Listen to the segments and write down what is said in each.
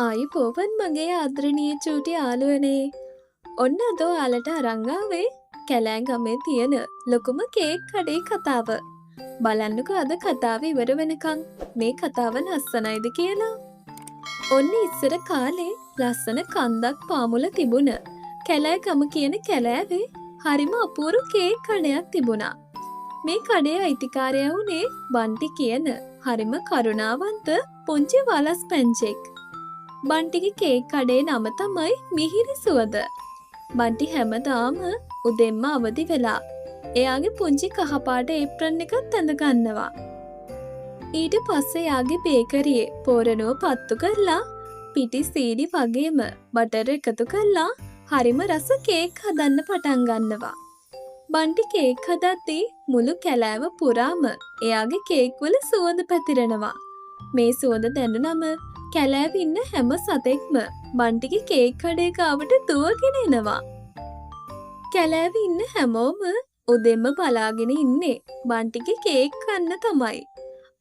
ආයුබෝවන් මගේ ආදරණීය චූටි යාළුවනේ. ඔන්න අද ඔයාලට අරන් ආවේ කැලෑ ගමේ තියෙන ලොකුම කේක් කඩේ කතාව. බලන්නකෝ අද කතාව ඉවර වෙනකන් මේ කතාව ලස්සනයිද කියලා. ඔන්න ඉස්සර කාලේ ලස්සන කන්දක් පාමුල තිබුණ කැලෑ ගම කියන කැලෑවේ හරිම අපූරු කේක් කඩයක් තිබුණා. මේ කඩේ අයිතිකාරයා වුණේ බන්ටි කියන හරිම කරුණාවන්ත පුංචි වලස් පැංචෙක්. බන්ටිගේ කේක් කඩේ නම තමයි මිහිරි සුවඳ. බන්ටි හැමදාම උදෙන්ම අවදි වෙලා එයාගේ පුංචි කහපාට ඒප්‍රන් එකත් ඇඳ ගන්නවා. ඊට පස්සේ එයාගේ බේකරියේ පෝරණුව පත්තු කරලා පිටි සීනි වගේම බටර් එකතු කරලා හරිම රස කේක් හදන්න පටන් ගන්නවා. බන්ටි කේක් හදද්දී මුළු කැලෑව පුරාම එයාගේ කේක් වල සුවඳ පැතිරෙනවා. මේ සුවඳ දැනුනම කැලෑවේ ඉන්න හැම සතෙක්ම බන්ටිගේ කේක් කඩේ ගාවට දුවගෙන එනවා. කැලෑවේ ඉන්න හැමෝම උදෙන්ම බලාගෙන ඉන්නේ බන්ටිගේ කේක් කන්න තමයි.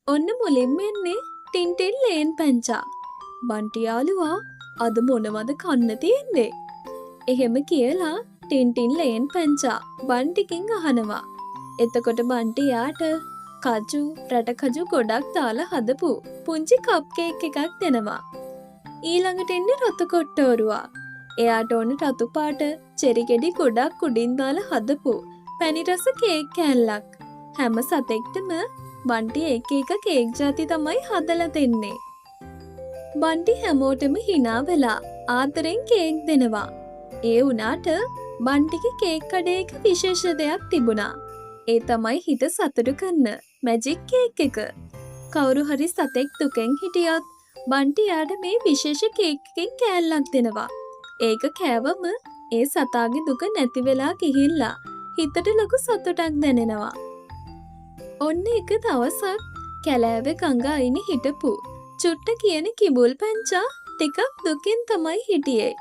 ඔන්න මුලින්ම එන්නේ ටින්ටින් ලේන් පැංචා. බන්ටි යාළුවා අද මොනවද කන්න තියෙන්නේ? එහෙම කියලා ටින්ටින් ලේන් පැංචා බන්ටිකින් අහනවා. එතකොට බන්ටි යාට කජු රට කජු ගොඩක් දාලා හදපු පුංචි කප් කේක් එකක් දෙනවා. ඊළඟට එන්නේ රතු කොට්ටෝරුවා. එයාට ඕන රතු පාට චෙරි ගෙඩි ගොඩක් උඩින් දාලා හදපු පැණි රස කේක් කෑල්ලක්. හැම සතෙක්ටම බන්ටි එක එක කේක් ಜಾති තමයි හදලා දෙන්නේ. බන්ටි හැමෝටම hina වෙලා ආදරෙන් කේක් දෙනවා. ඒ වුණාට බන්ටිගේ කේක් කඩේක විශේෂ දෙයක් තිබුණා. ඒ තමයි හිත සතුටු කරන මැජික් කේක් එක. කවුරු හරි සතෙක් දුකෙන් හිටියොත් බන්ටි යාට මේ විශේෂ කේක් එකෙන් කෑල්ලක් දෙනවා. ඒක කෑවම ඒ සතාගේ දුක නැති වෙලා ගිහිල්ලා හිතට ලොකු සතුටක් දැනෙනවා. ඔන්න එක දවසක් කැලෑවේ ගඟ අයිනේ හිටපු චුට්ට කියන කිඹුල් පැංචා ටිකක් දුකින් තමයි හිටියේ.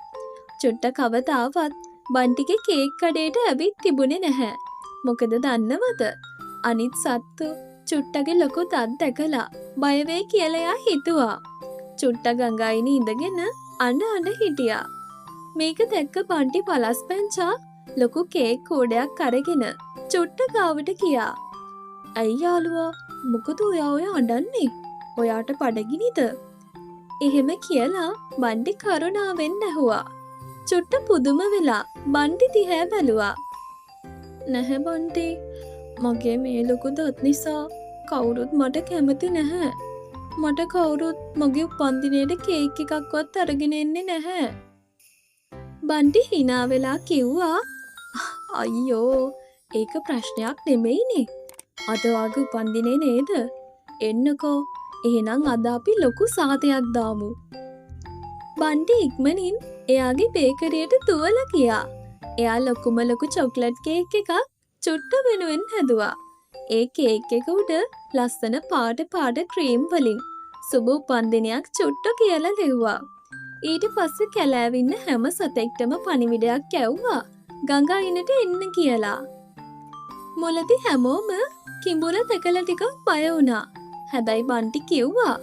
චුට්ට කවදාවත් බන්ටිගේ කේක් කඩේට ඇවිත් තිබුණේ නැහැ. මොකද දන්නවද? අනිත් සත්තු චුට්ටගේ ලොකු දත් දැකලා බය වෙයි කියලා එයා හිතුවා. චුට්ට ගඟ අයිනේ ඉඳගෙන අඬ හිටියා. මේක දැක්ක බන්ටි පලස් පැංචා ලොකු කේක් කෝඩයක් අරගෙන චුට්ට ගාවට ගියා. "අයි යාළුවා, මොකද ඔයා අඬන්නේ? ඔයාට බඩගිනිද?" එහෙම කියලා බන්ටි කරුණාවෙන් ඇහුවා. චුට්ට පුදුම වෙලා බන්ටි දිහා බැලුවා. "නැහැ බන්ටි, මගේ මේ ලොකු දත් නිසා කවුරුත් මට කැමති නැහැ. මට කවුරුත් මගේ උපන්දිනේට කේක් එකක්වත් අරගෙන එන්නේ නැහැ." බන්ටි hina වෙලා කිව්වා, "අයියෝ, ඒක ප්‍රශ්නයක් නෙමෙයිනේ. අද වාගේ උපන්දිනේ නේද? එන්නකෝ. එහෙනම් අද අපි ලොකු සාතයක් දාමු." බන්ටි ඉක්මනින් එයාගේ බේකරියට දුවලා ගියා. එයා ලොකුම ලොකු චොක්ලට් කේක් එකක් චුට්ට වෙනුවෙන් හැදුවා. ඒ කේක් එක උඩ ලස්සන පාට ක්‍රීම් වලින් සුබ උපන්දිනයක් චුට්ට කියලා ලිව්වා. ඊට පස්සේ කැලෑවේ ඉන්න හැම සතෙක්ටම පණිවිඩයක් ඇව්වා ගඟ අයිනට එන්න කියලා. මුලදී හැමෝම කිඹුල දැකලා ටිකක් බය වුණා. හැබැයි බන්ටි කිව්වා,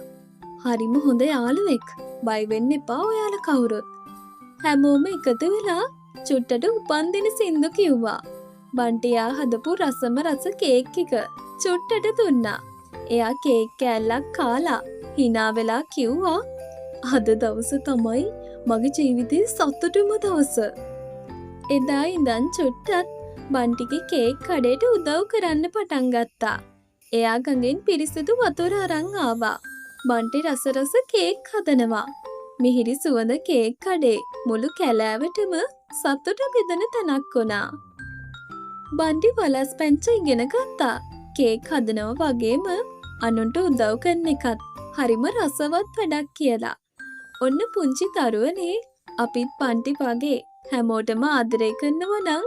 "හරිම හොඳ යාළුවෙක්. බය වෙන්න එපා ඔයාලා කවුරුත්." හැමෝම එකතු වෙලා චුට්ටට උපන්දින සින්දු කිව්වා. බන්ටියා හදපු රසම රස කේක් එක චුට්ටට දුන්නා. එයා කේක් කෑල්ලක් කාලා hina වෙලා කිව්වා, "අද දවස තමයි මගේ ජීවිතේ සතුටුම දවස." එදා ඉඳන් චුට්ටත් බන්ටිගේ කේක් කඩේට උදව් කරන්න පටන් ගත්තා. එයා ගඟෙන් පිරිසිදු වතුර අරන් ආවා. බන්ටි රස කේක් හදනවා. මිහිරි සුවඳ කේක් කඩේ මුළු කැලෑවටම සතුට බෙදෙන තැනක් වුණා. බන්ටි වලස් පැංචා ඉගෙන ගත්තා. කේක් හදනවා වගේම අනුන්ට උදව් කරන එකත් හරිම රසවත් වැඩක් කියලා. ඔන්න පුංචි දරුවනේ, අපිත් බන්ටි වගේ හැමෝටම ආදරය කරනවා නම්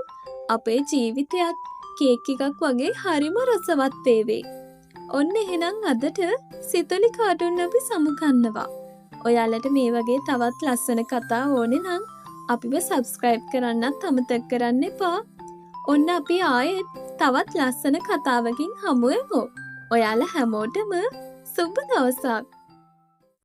අපේ ජීවිතයත් කේක් එකක් වගේ හරිම රසවත් වේවි. ඔන්න එහෙනම් අදට සිතුලි කාටුන් අපි සමුගන්නවා. ඔයාලට මේ වගේ තවත් ලස්සන කතා ඕනේ නම් අපිව සබ්ස්ක්‍රයිබ් කරන්නත් අමතක කරන්න එපා. ඔන්න අපි ආයෙත් තවත් ලස්සන කතාවකින් හමු වෙමු. ඔයාලා හැමෝටම සුබ දවසක්.